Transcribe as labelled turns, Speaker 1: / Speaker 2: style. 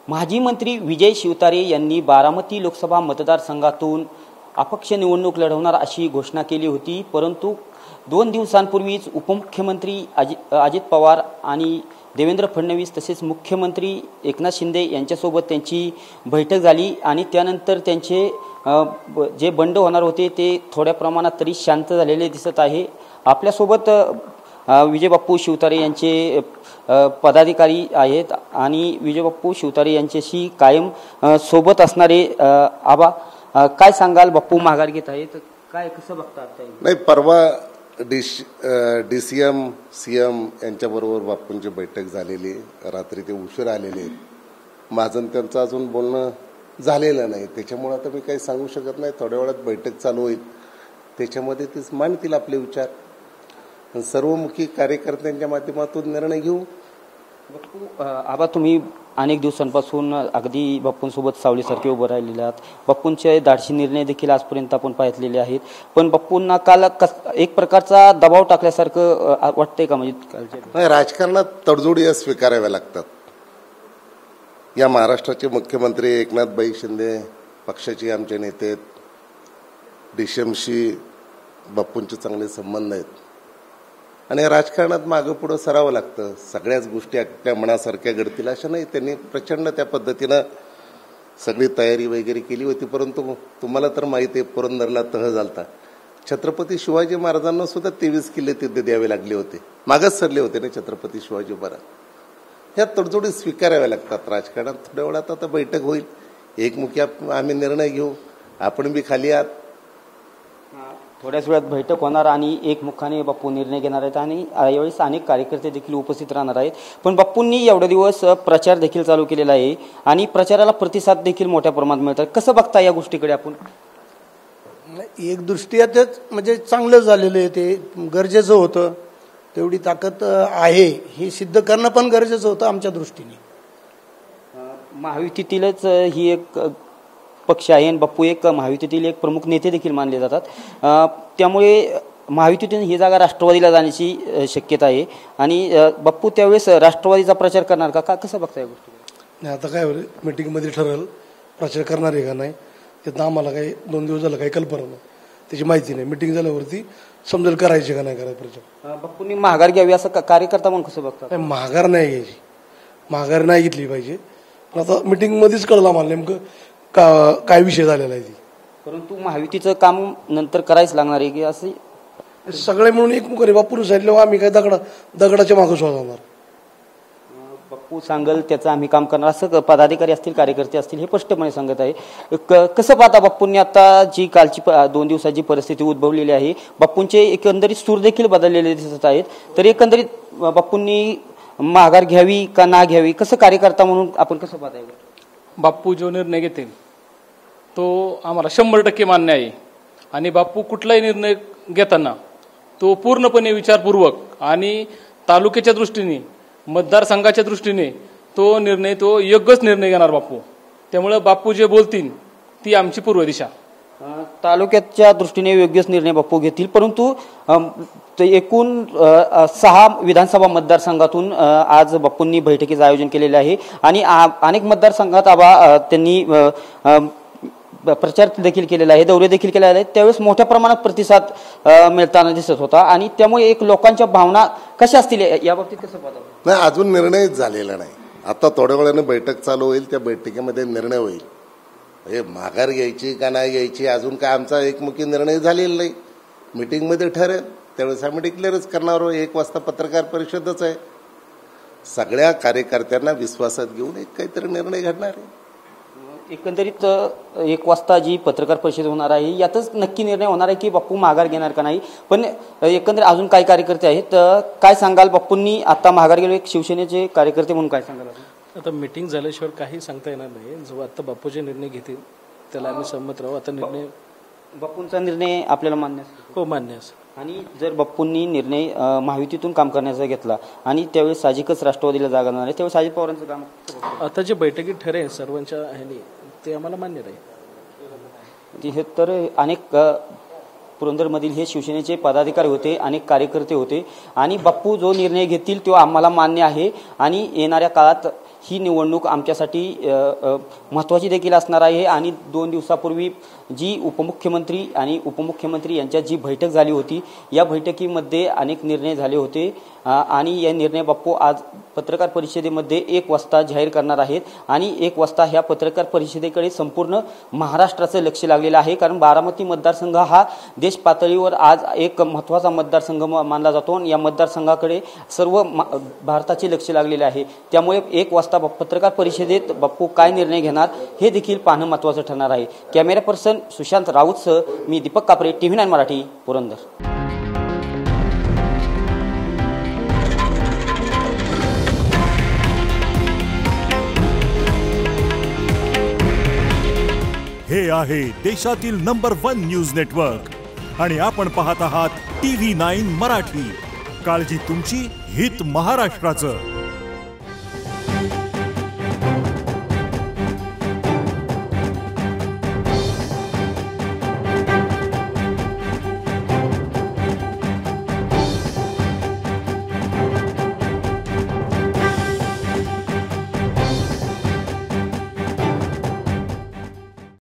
Speaker 1: माजी मंत्री विजय शिवतारे यांनी बारामती लोकसभा मतदारसंघातून अपक्ष निवडणूक लढवणार अशी घोषणा केली होती, परंतु 2 दिवसांपूर्वीच उपमुख्यमंत्री अजित पवार आणि देवेंद्र फडणवीस तसेच मुख्यमंत्री एकनाथ शिंदे यांच्यासोबत त्यांची बैठक झाली आणि त्यानंतर त्यांचे जे बंड होणार होते ते थोड्या प्रमाणात तरी शांत झालेले दिसत आहे। आपल्यासोबत विजय बाप्पू शिवतारे यांचे पदाधिकारी आहेत आणि विजय बाप्पू शिवतारे यांच्याशी कायम सोबत असणारे आबा, काय सांगाल? बाप्पू माघार घेत आहेत, काय कसं बघतात?
Speaker 2: नाही, परवा DCM CM यांच्याबरोबर बाप्पूंची बैठक झालेली, रात्री ते उशीर आलेले, माझं त्यांचं अजून बोलणं झालेलं नाही, त्याच्यामुळे आता मी काही सांगू शकत नाही। थोड्या वेळात बैठक चालू होईल, त्याच्यामध्ये तेच मांडतील आपले विचार, सर्वमुखी कार्यकर्त्यांच्या माध्यमातून निर्णय घेऊ।
Speaker 1: बाप्पू आबा, तुम्ही अनेक दिवसांपासून अगदी बाप्पूंसोबत सावलीसारखे उभं राहिलेले आहात, बाप्पूंचे धाडसी निर्णय देखील आजपर्यंत आपण पाहिलेले आहेत, पण बाप्पूंना काल एक प्रकारचा दबाव टाकल्यासारखं वाटतंय का? म्हणजे
Speaker 2: राजकारणात तडजोडी स्वीकाराव्या लागतात। या महाराष्ट्राचे मुख्यमंत्री एकनाथभाई शिंदे पक्षाचे आमचे नेते, DCMशी बाप्पूंचे चांगले संबंध आहेत आणि राजकारणात मागं पुढं सरावं लागतं। सगळ्याच गोष्टी आपल्या मनासारख्या घडतील अशा नाही, त्यांनी प्रचंड त्या पद्धतीनं सगळी तयारी वगैरे केली होती, परंतु तुम्हाला तर माहिती आहे पुरंदरला तह झालता, छत्रपती शिवाजी महाराजांना सुद्धा 23 किल्ले तिथे द्यावे लागले होते, मागच सरले होते ना छत्रपती शिवाजी महाराज। ह्या तडजोडी स्वीकाराव्या लागतात राजकारणात। थोड्या वेळात आता बैठक होईल, एकमुखी आम्ही निर्णय घेऊ, आपण बी खाली आहात,
Speaker 1: थोड्याच वेळात बैठक होणार आणि एकमुखाने बाप्पू निर्णय घेणार आहेत आणि यावेळेस अनेक कार्यकर्ते देखील उपस्थित राहणार आहेत। पण बाप्पूंनी एवढे दिवस प्रचार देखील चालू केलेला आहे आणि प्रचाराला प्रतिसाद देखील मोठ्या प्रमाणात मिळतात, कसं बघता या गोष्टीकडे आपण?
Speaker 3: एक दृष्ट्यातच म्हणजे चांगलं झालेलं आहे, ते गरजेचं होतं, तेवढी ताकद आहे हे सिद्ध करणं पण गरजेचं होतं आमच्या दृष्टीने।
Speaker 1: महायुतीतीलच ही एक पक्ष आहे आणि बाप्पू एक महायुतीतील एक प्रमुख नेते देखील मानले जातात, त्यामुळे महायुतीतून ही जागा राष्ट्रवादीला जाण्याची शक्यता आहे आणि बाप्पू त्यावेळेस राष्ट्रवादीचा प्रचार करणार का? कसं बघताय गोष्टी?
Speaker 3: नाही, आता काय होईल, मीटिंगमध्ये ठरल प्रचार करणार आहे का नाही, त्यात आम्हाला काही 2 दिवस झालं काही कल्पना नाही, त्याची माहिती नाही, मीटिंग झाल्यावरती समजेल करायचे का नाही करायचं प्रचार।
Speaker 1: बाप्पूंनी माघार घ्यावी असं कार्यकर्ता म्हणून कसं बघतात?
Speaker 3: नाही, माघार नाही घ्यायची, माघार नाही घेतली पाहिजे, पण आता मीटिंगमध्येच कळलं आम्हाला नेमकं काय विषय झालेला आहे ती।
Speaker 1: परंतु महायुतीचं काम नंतर करायच लागणार आहे की असे
Speaker 3: सगळे म्हणून एकमुखाने बाप्पून सांगितलं, आम्ही काय दगडाच्या मागं शोधणार,
Speaker 1: बाप्पू सांगल त्याचं आम्ही काम करणार असं पदाधिकारी असतील कार्यकर्ते असतील हे स्पष्टपणे सांगत आहे। कसं पाहता बाप्पूंनी आता जी कालची 2 दिवसाची परिस्थिती उद्भवलेली आहे, बाप्पूंचे एकंदरीत सूर देखील बदललेले दिसत आहेत, तर एकंदरीत बाप्पूंनी माघार घ्यावी का ना घ्यावी, कसं कार्यकर्ता म्हणून आपण कसं पाहताय?
Speaker 4: बाप्पू जो निर्णय घेतील तो आम्हाला 100% मान्य आहे आणि बाप्पू कुठलाही निर्णय घेताना तो पूर्णपणे विचारपूर्वक आणि तालुक्याच्या दृष्टीने मतदारसंघाच्या दृष्टीने तो योग्यच निर्णय घेणार बाप्पू। त्यामुळे बाप्पू जे बोलतील ती आमची पूर्व दिशा।
Speaker 1: तालुक्याच्या दृष्टीने योग्यच निर्णय बाप्पू घेतील, परंतु एकूण 6 विधानसभा मतदारसंघातूून आज बाप्पूंनी बैठकीचं आयोजन केलेले आहे आणि अनेक मतदारसंघात त्यांनी प्रचार देखील केलेला आहे, दौरे देखील केलेले आहेत, त्यावेळेस मोठ्या प्रमाणात प्रतिसाद मिळताना दिसत होता आणि त्यामुळे एक लोकांच्या भावना कशा असतील या बाबतीत कसं पाहता?
Speaker 2: नाही, अजून निर्णय झालेला नाही, आता थोड्या वेळाने बैठक चालू होईल, त्या बैठकीमध्ये निर्णय होईल, माघार घ्यायची का नाही घ्यायची अजून काय आमचा एकमुखी निर्णय झालेला नाही, मीटिंगमध्ये ठरेल त्यावेळेस आम्ही डिक्लेअरच करणार आहोत। 1 वाजता पत्रकार परिषदच आहे, सगळ्या कार्यकर्त्यांना विश्वासात घेऊन एक काहीतरी निर्णय घडणार आहे।
Speaker 1: एकंदरीत 1 वाजता जी पत्रकार परिषद होणार आहे यातच नक्की निर्णय होणार आहे की बाप्पू माघार घेणार का नाही, पण एकंदरीत अजून काही कार्यकर्ते आहेत, काय सांगाल? बाप्पूंनी आता माघार गेलो, एक शिवसेनेचे कार्यकर्ते म्हणून काय सांगाल?
Speaker 5: आता मीटिंग झाल्याशिवाय काही सांगता येणार नाही, जो आता बाप्पूचे निर्णय घेतील त्याला आम्ही संमत राहू। आता
Speaker 1: बाप्पूंचा निर्णय आपल्याला मान्य
Speaker 5: हो मान्य असेल
Speaker 1: आणि जर बाप्पूंनी निर्णय महायुतीतून काम करण्याचा घेतला आणि त्यावेळेस साहजिकच राष्ट्रवादीला जागा जाणार आहे, त्यावेळेस अजित पवारांचं काम
Speaker 5: आता जे बैठकीत ठरेल सर्वांच्या ह्याने ते आम्हाला मान्य राहील।
Speaker 1: हे तर अनेक पुरंदरमधील हे शिवसेनेचे पदाधिकारी होते, अनेक कार्यकर्ते होते आणि बाप्पू जो निर्णय घेतील तो आम्हाला मान्य आहे आणि येणाऱ्या काळात ही निवडणूक आमच्यासाठी महत्त्वाची देखील असणार आहे आणि 2 दिवसापूर्वी जी उपमुख्यमंत्री आणि उपमुख्यमंत्री यांच्यात जी बैठक झाली होती या बैठकीमध्ये अनेक निर्णय झाले होते आणि या निर्णय बाप्पू आज पत्रकार परिषदेमध्ये 1 वाजता जाहीर करणार आहेत आणि 1 वाजता ह्या पत्रकार परिषदेकडे संपूर्ण महाराष्ट्राचं लक्ष लागलेलं आहे कारण बारामती मतदारसंघ हा देश पातळीवर आज एक महत्त्वाचा मतदारसंघ मानला जातो आणि या मतदारसंघाकडे सर्व भारताचे लक्ष लागलेले आहे त्यामुळे 1 वाजता पत्रकार परिषदेत बाप्पू काय निर्णय घेणार हे देखील पाहणं महत्त्वाचं ठरणार आहे. कॅमेरा पर्सन सुशांत राऊतसह मी दीपक कापरे, TV9 मराठी, पुरंदर.
Speaker 6: हे आहे देशातील नंबर 1 न्यूज नेटवर्क आणि आपण पाहत आहात TV9 मराठी. काळजी तुमची, हित महाराष्ट्राचं.